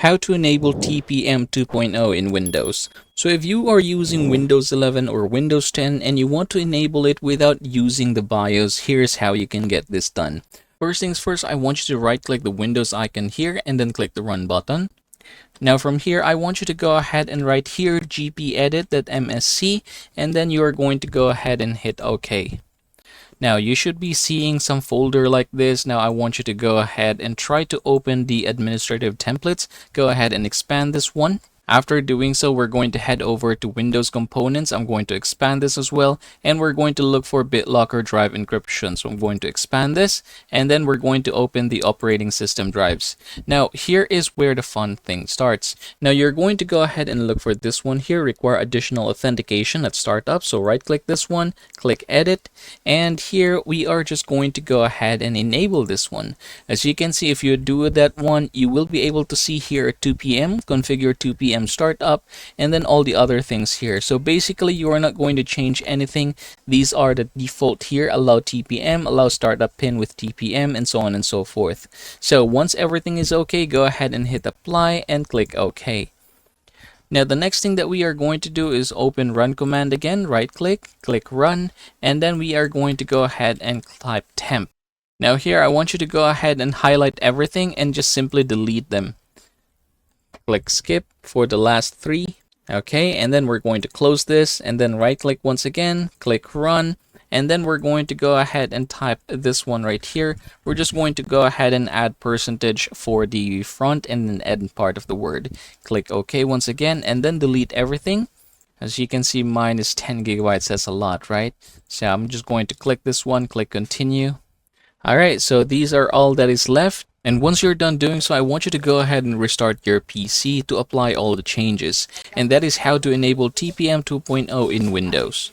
How to enable TPM 2.0 in Windows. So if you are using Windows 11 or Windows 10 and you want to enable it without using the BIOS, here's how you can get this done. First things first, I want you to right click the Windows icon here and then click the Run button. Now from here, I want you to go ahead and write here gpedit.msc, and then you are going to go ahead and hit OK. Now you should be seeing some folder like this. Now I want you to go ahead and try to open the administrative templates. Go ahead and expand this one. After doing so, we're going to head over to Windows Components. I'm going to expand this as well, and we're going to look for BitLocker drive encryption. So I'm going to expand this, and then we're going to open the operating system drives. Now here is where the fun thing starts. Now you're going to go ahead and look for this one here, require additional authentication at startup. So right click this one, click edit, and here we are just going to go ahead and enable this one. As you can see, if you do that one, you will be able to see here at 2 p.m. configure 2 p.m. startup, and then all the other things here. So basically you are not going to change anything. These are the default here: allow TPM, allow startup pin with TPM, and so on and so forth. So once everything is okay, go ahead and hit apply and click OK. Now the next thing that we are going to do is open run command again, right click, click run, and then we are going to go ahead and type temp. Now here I want you to go ahead and highlight everything and just simply delete them. Click skip for the last three. Okay, and then we're going to close this and then right click once again, click run, and then we're going to go ahead and type this one right here. We're just going to go ahead and add percentage for the front and then end part of the word. Click OK once again and then delete everything. As you can see, mine is 10 gigabytes. That's a lot, right? So I'm just going to click this one, click continue. Alright, so these are all that is left. And once you're done doing so, I want you to go ahead and restart your PC to apply all the changes. And that is how to enable TPM 2.0 in Windows.